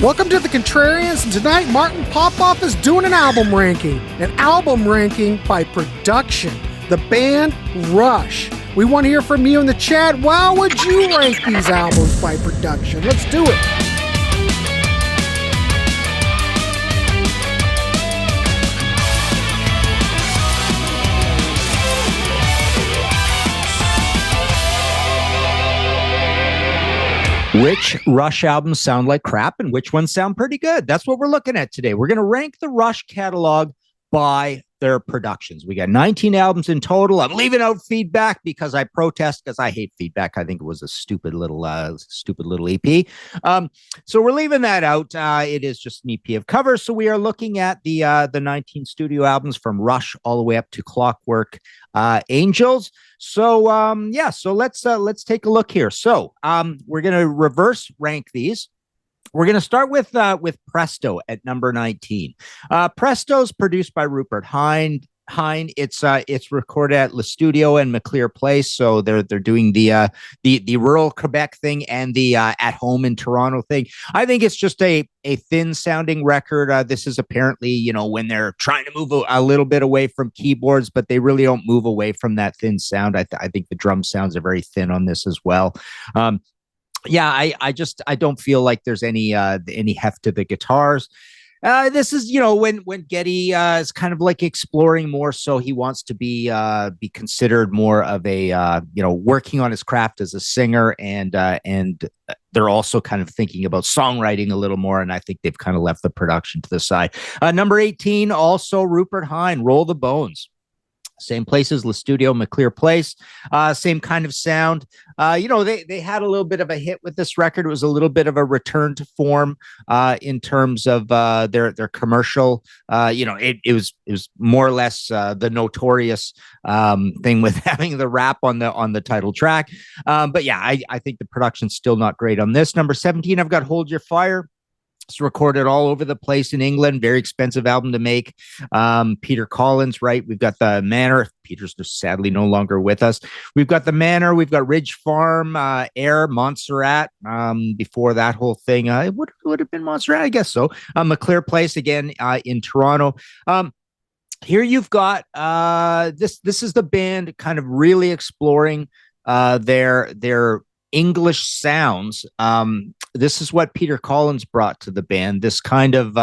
Welcome to the Contrarians, and tonight Martin Popoff is doing an album ranking by production. The band Rush. We want to hear from you in the chat. How would you rank these albums by production? Let's do it. Which Rush albums sound like crap and which ones sound pretty good? That's what we're looking at today. We're going to rank the Rush catalog by their productions. We got 19 albums in total. I'm leaving out feedback because I protest, because I hate feedback. I think it was a stupid little EP. So we're leaving that out. It is just an EP of covers. So we are looking at the 19 studio albums from Rush all the way up to Clockwork Angels. So so let's take a look here. So we're going to reverse rank these. We're going to start with Presto at number 19. Presto's produced by Rupert Hine. It's recorded at Le Studio and McClear Place, so they're doing the rural Quebec thing and the at home in Toronto thing. I think it's just a thin sounding record. This is apparently, when they're trying to move a little bit away from keyboards, but they really don't move away from that thin sound. I think the drum sounds are very thin on this as well. I don't feel like there's any heft to the guitars. This is, when Geddy is kind of like exploring more, so he wants to be considered more of a, working on his craft as a singer, and they're also kind of thinking about songwriting a little more, and I think they've kind of left the production to the side. Number 18, also Rupert Hine, Roll the Bones. Same place as Le Studio, McClear Place, same kind of sound. They had a little bit of a hit with this record. It was a little bit of a return to form in terms of their commercial. It was more or less the notorious thing with having the rap on the title track. I think the production's still not great on this. Number 17, I've got Hold Your Fire. It's recorded all over the place in England. Very expensive album to make. Peter Collins, right? We've got the Manor. Peter's just sadly no longer with us. We've got the Manor. We've got Ridge Farm, Air, Montserrat. Before that whole thing, it would have been Montserrat, I guess so. McClear Place again in Toronto. Here you've got this. This is the band kind of really exploring their English sounds. This is what Peter Collins brought to the band. This kind of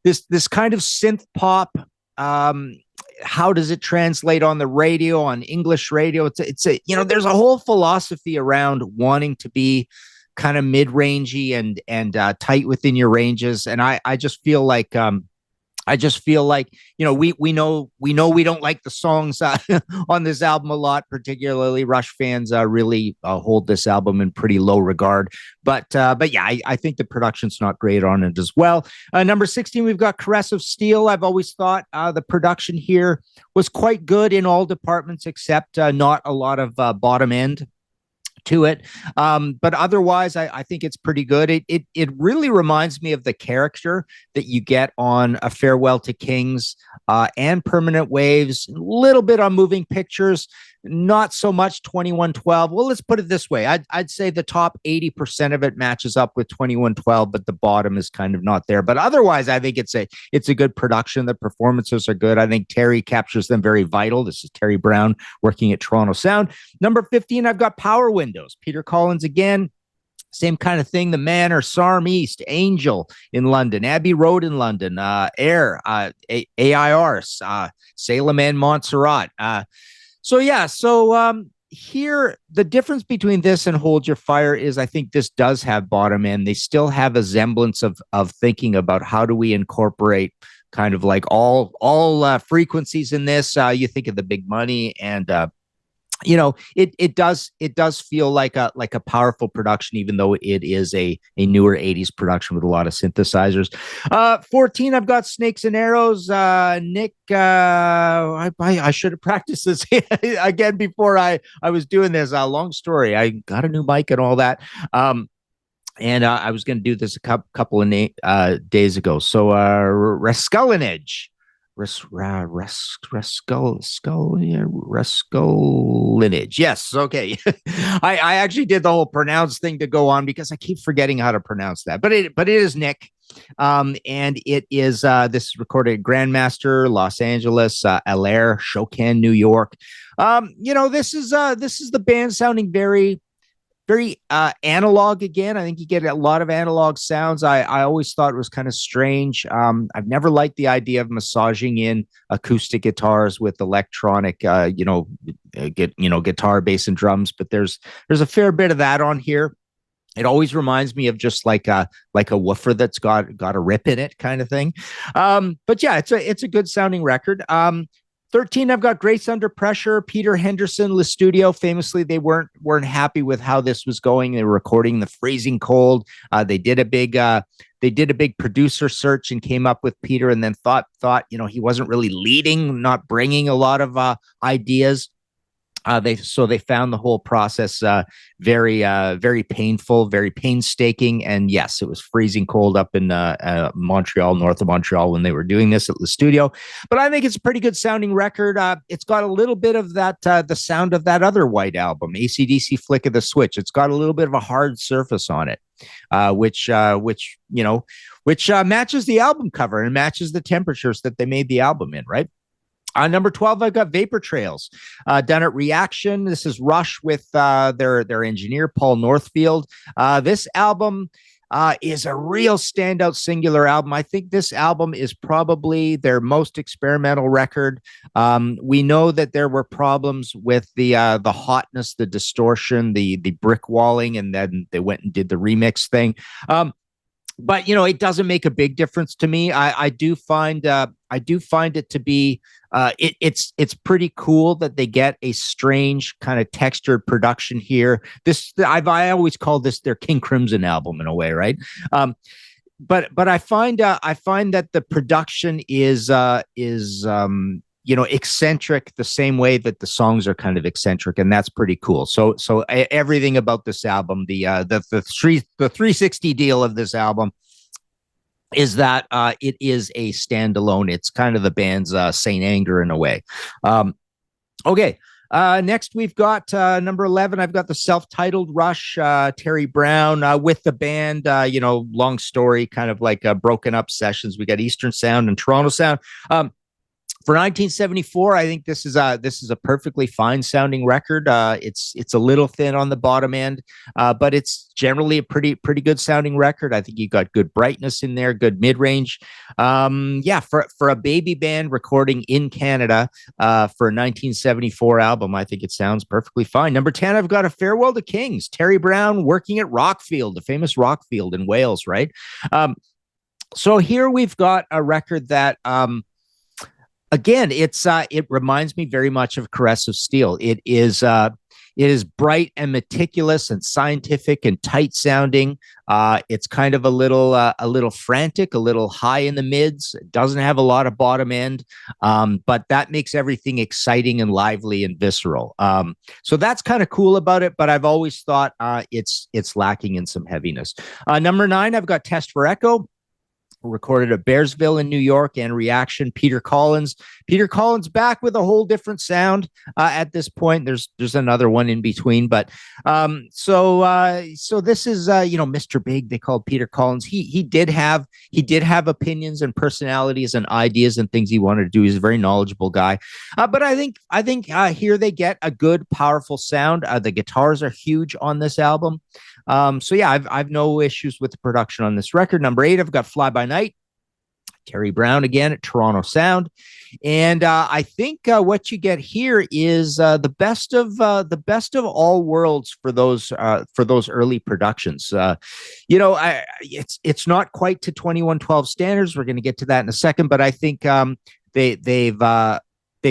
this kind of synth pop. How does it translate on the radio, on English radio? It's a there's a whole philosophy around wanting to be kind of mid-rangey and tight within your ranges. And I just feel like we know we don't like the songs on this album a lot, particularly Rush fans really hold this album in pretty low regard. But I think the production's not great on it as well. Number 16, we've got Caress of Steel. I've always thought the production here was quite good in all departments except not a lot of bottom end to it, but otherwise I think it's pretty good. It really reminds me of the character that you get on A Farewell to Kings and Permanent Waves, a little bit on Moving Pictures, not so much 2112. Well, let's put it this way. I'd say the top 80% of it matches up with 2112, but the bottom is kind of not there. But otherwise, I think it's a good production. The performances are good. I think Terry captures them very vital. This is Terry Brown working at Toronto Sound. Number 15, I've got Power Windows. Peter Collins again. Same kind of thing. The Manor, Sarm East, Angel in London, Abbey Road in London, Air, AIR, Salem and Montserrat. Here, the difference between this and Hold Your Fire is I think this does have bottom end. They still have a semblance of thinking about how do we incorporate kind of like all frequencies in this. You think of the big money and it does feel like a powerful production, even though it is a newer 80s production with a lot of synthesizers. 14, I've got Snakes and Arrows. Nick, I should have practiced this again before I was doing this. Long story. I got a new mic and all that. And I was going to do this a couple of days ago. So Raskullinage. Lineage. Yes. Okay. I actually did the whole pronounce thing to go on because I keep forgetting how to pronounce that. But it is Nick. And it is this is recorded at Grandmaster, Los Angeles, Lair, Shokan, New York. This is the band sounding very analog again. I think you get a lot of analog sounds. I always thought it was kind of strange. I've never liked the idea of massaging in acoustic guitars with electronic, guitar, bass, and drums. But there's a fair bit of that on here. It always reminds me of just like a woofer that's got a rip in it, kind of thing. But yeah, it's a good sounding record. 13, I've got Grace Under Pressure, Peter Henderson, Le Studio. Famously, they weren't happy with how this was going. They were recording in the freezing cold. They did a big producer search and came up with Peter, and then thought he wasn't really leading, not bringing a lot of ideas. They found the whole process very painful, very painstaking, and yes, it was freezing cold up in Montreal, north of Montreal, when they were doing this at the studio. But I think it's a pretty good sounding record. It's got a little bit of that the sound of that other White album, AC/DC Flick of the Switch. It's got a little bit of a hard surface on it, which matches the album cover and matches the temperatures that they made the album in, right? Number 12, I've got Vapor Trails, done at Reaction. This is Rush with their engineer, Paul Northfield. This album is a real standout singular album. I think this album is probably their most experimental record. We know that there were problems with the hotness, the distortion, the brick walling, and then they went and did the remix thing. But it doesn't make a big difference to me. I do find it to be it's pretty cool that they get a strange kind of textured production here. I always call this their King Crimson album in a way, right? But I find that the production is eccentric the same way that the songs are kind of eccentric, and that's pretty cool. So everything about this album, the 360 deal of this album is that it is a standalone. It's kind of the band's Saint Anger in a way. Okay. Next, we've got number 11. I've got the self-titled Rush, Terry Brown with the band. Long story, kind of like broken up sessions. We got Eastern Sound and Toronto Sound. For 1974, I think this is a perfectly fine sounding record. It's a little thin on the bottom end, but it's generally a pretty good sounding record. I think you got good brightness in there, good mid range. For a baby band recording in Canada for a 1974 album, I think it sounds perfectly fine. Number 10, I've got A Farewell to Kings, Terry Brown working at Rockfield, the famous Rockfield in Wales, right? So here we've got a record that. Again, it reminds me very much of Caress of Steel. It is bright and meticulous and scientific and tight sounding. It's kind of a little frantic, a little high in the mids. It doesn't have a lot of bottom end, but that makes everything exciting and lively and visceral. So that's kind of cool about it. But I've always thought it's lacking in some heaviness. Number 9, I've got Test for Echo. Recorded at Bearsville in New York, and Reaction. Peter Collins back with a whole different sound at this point. There's another one in between, but so this is Mr. Big, they called Peter Collins. He did have opinions and personalities and ideas and things he wanted to do. He's a very knowledgeable guy, but I think here they get a good, powerful sound. The guitars are huge on this album. I've no issues with the production on this record. Number 8, I've got Fly By Night, Terry Brown again at Toronto Sound, and I think what you get here is the best of all worlds for those early productions. It's not quite to 2112 standards. We're going to get to that in a second, but I think they've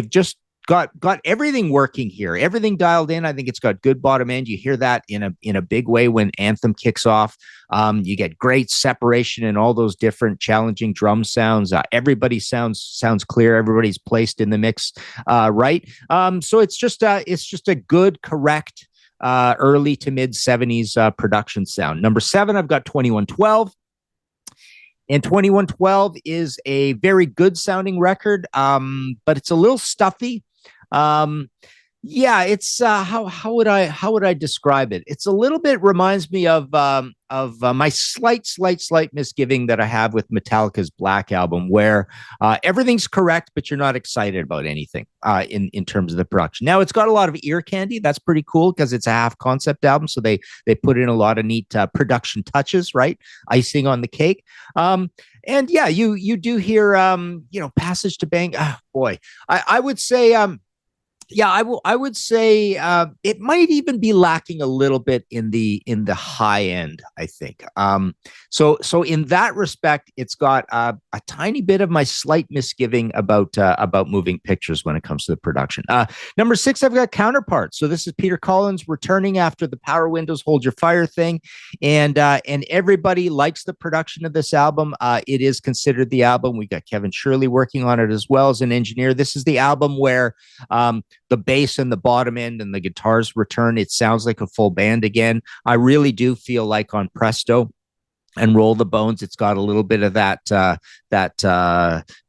just got everything working here, everything dialed in. I think it's got good bottom end. You hear that in a big way when Anthem kicks off. You get great separation in all those different challenging drum sounds. Everybody sounds clear. Everybody's placed in the mix right. So it's just a good, correct early to mid 70s production sound. Number 7, I've got 2112. And 2112 is a very good sounding record, but it's a little stuffy. Yeah, it's how would I describe it? It's a little bit reminds me of my slight misgiving that I have with Metallica's Black album, where everything's correct, but you're not excited about anything in terms of the production. Now it's got a lot of ear candy. That's pretty cool because it's a half concept album, so they put in a lot of neat production touches, right? Icing on the cake. And yeah, you do hear Passage to Bang. Oh, boy, I would say. Yeah, I would say it might even be lacking a little bit in the high end, I think. So in that respect, it's got a tiny bit of my slight misgiving about moving pictures when it comes to the production. Number 6, I've got Counterparts. So this is Peter Collins returning after the Power Windows Hold Your Fire thing, and everybody likes the production of this album. It is considered the album. We got Kevin Shirley working on it as well as an engineer. This is the album where the bass and the bottom end and the guitars return. It sounds like a full band again. I really do feel like on Presto and Roll the Bones, it's got a little bit of that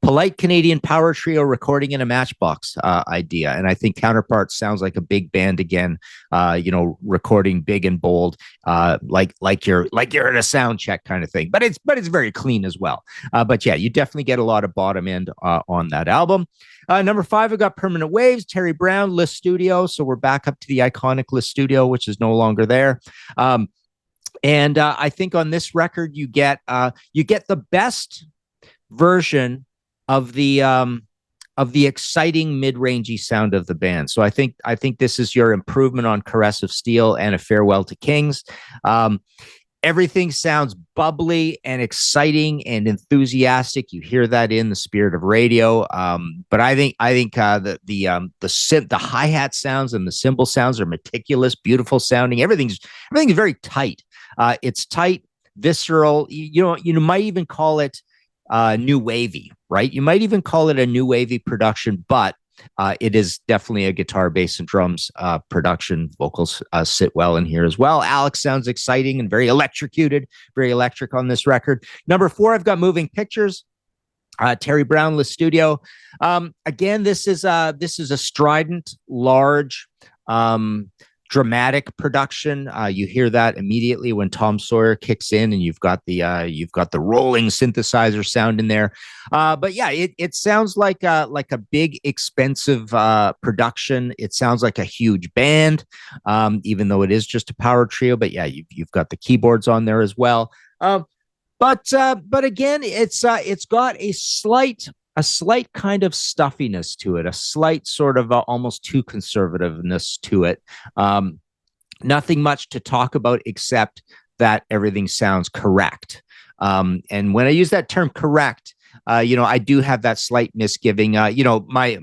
polite Canadian power trio recording in a matchbox idea. And I think Counterparts sounds like a big band again, recording big and bold, like you're at a sound check kind of thing. But it's very clean as well. But yeah, you definitely get a lot of bottom end on that album. Number 5, we got Permanent Waves, Terry Brown, List Studio. So we're back up to the iconic List Studio, which is no longer there. And I think on this record, you get the best version of the exciting mid-rangey sound of the band. So I think this is your improvement on Caress of Steel and A Farewell to Kings. Everything sounds bubbly and exciting and enthusiastic. You hear that in The Spirit of Radio. But I think the hi-hat sounds and the cymbal sounds are meticulous, beautiful sounding. Everything's very tight. It's tight, visceral. You might even call it new wavy, right? You might even call it a new wavy production, but it is definitely a guitar, bass, and drums production. Vocals sit well in here as well. Alex sounds exciting and very electrocuted, very electric on this record. Number 4, I've got Moving Pictures. Terry Brown, List Studio. Again, this is a strident, large, dramatic production. You hear that immediately when Tom Sawyer kicks in, and you've got the rolling synthesizer sound in there. But yeah, it sounds like a big, expensive production. It sounds like a huge band, even though it is just a power trio. But yeah, you've got the keyboards on there as well. But again, it's got a slight kind of stuffiness to it, a slight sort of almost too conservativeness to it. Nothing much to talk about except that everything sounds correct. And when I use that term correct, I do have that slight misgiving. My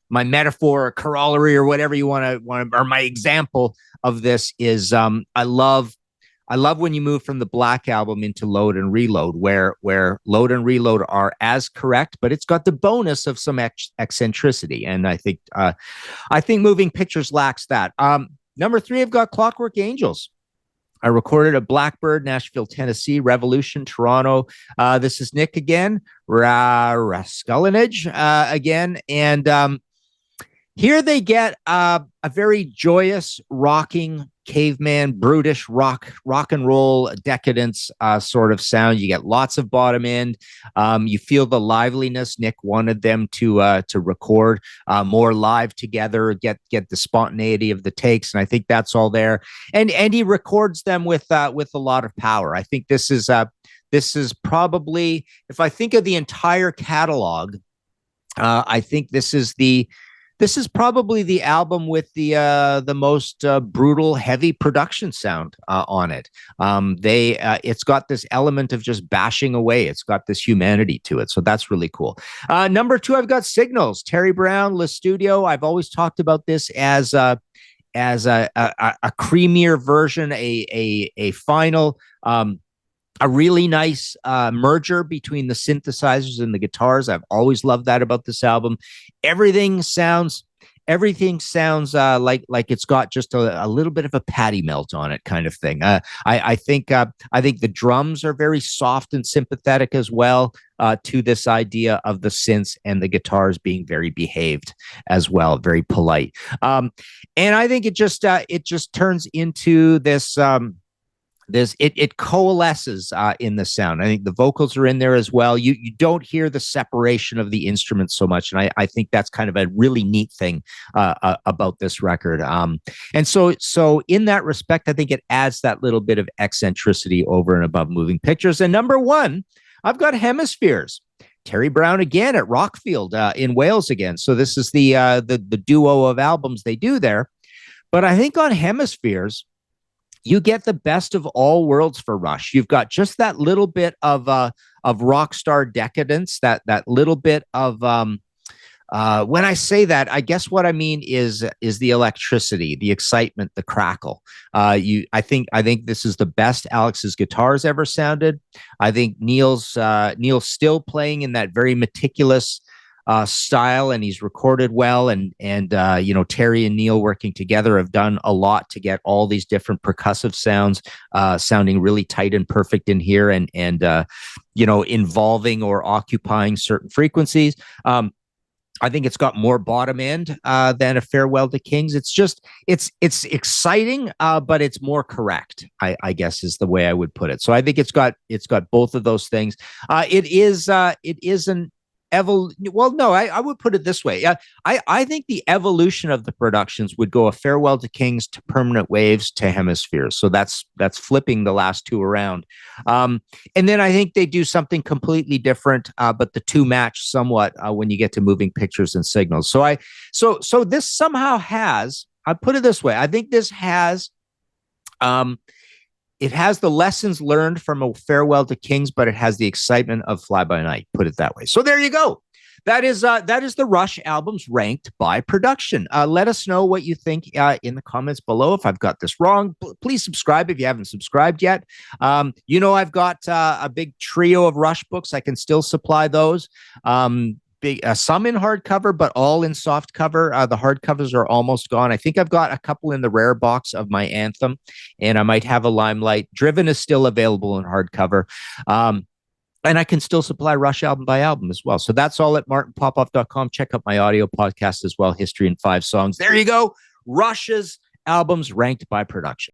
metaphor or corollary or whatever you want to, or my example of this is I love when you move from the Black Album into Load and Reload, where Load and Reload are as correct, but it's got the bonus of some eccentricity. And I think Moving Pictures lacks that. Number 3, I've got Clockwork Angels. I recorded at Blackbird, Nashville, Tennessee, Revolution, Toronto. This is Nick again, Raskulinage again, and here they get a very joyous, rocking, caveman, brutish rock and roll decadence sort of sound. You get lots of bottom end. You feel the liveliness. Nick wanted them to record more live together, get the spontaneity of the takes, and I think that's all there. And he records them with a lot of power. I think this is probably, if I think of the entire catalog, I think this is probably the album with the most brutal, heavy production sound on it. It's got this element of just bashing away. It's got this humanity to it, so that's really cool. Number 2, I've got Signals, Terry Brown, Le Studio. I've always talked about this as a creamier version, a final. A really nice merger between the synthesizers and the guitars. I've always loved that about this album. Everything sounds everything sounds like it's got just a little bit of a patty melt on it, kind of thing. I think the drums are very soft and sympathetic as well to this idea of the synths, and the guitars being very behaved as well, very polite. And I think it just turns into this. It coalesces in the sound. I think the vocals are in there as well. You don't hear the separation of the instruments so much, and I think that's kind of a really neat thing about this record. And so in that respect, I think it adds that little bit of eccentricity over and above Moving Pictures. And number one, I've got Hemispheres. Terry Brown again at Rockfield in Wales again. So this is the duo of albums they do there. But I think on Hemispheres, you get the best of all worlds for Rush. You've got just that little bit of rock star decadence, that little bit of when I say that, I guess what I mean is the electricity, the excitement, the crackle. I think this is the best Alex's guitars ever sounded. I think Neil's still playing in that very meticulous style, and he's recorded well, and Terry and Neil working together have done a lot to get all these different percussive sounds sounding really tight and perfect in here, and involving or occupying certain frequencies. I think it's got more bottom end than a Farewell to Kings. It's exciting, but it's more correct, I guess is the way I would put it. So I think it's got both of those things. It is an I would put it this way. I think the evolution of the productions would go a Farewell to Kings to Permanent Waves to Hemispheres. So that's flipping the last two around. And then I think they do something completely different, but the two match somewhat when you get to Moving Pictures and Signals. So this somehow has, I put it this way, I think this has it has the lessons learned from a Farewell to Kings, but it has the excitement of Fly By Night, put it that way. So there you go. That is the Rush albums ranked by production. Let us know what you think in the comments below. If I've got this wrong, please subscribe if you haven't subscribed yet. I've got a big trio of Rush books. I can still supply those. Some in hardcover, but all in soft cover. The hardcovers are almost gone. I think I've got a couple in the rare box of my Anthem, and I might have a Limelight. Driven is still available in hardcover. And I can still supply Rush album by album as well. So that's all at martinpopoff.com. Check out my audio podcast as well, History in 5 Songs. There you go. Rush's albums ranked by production.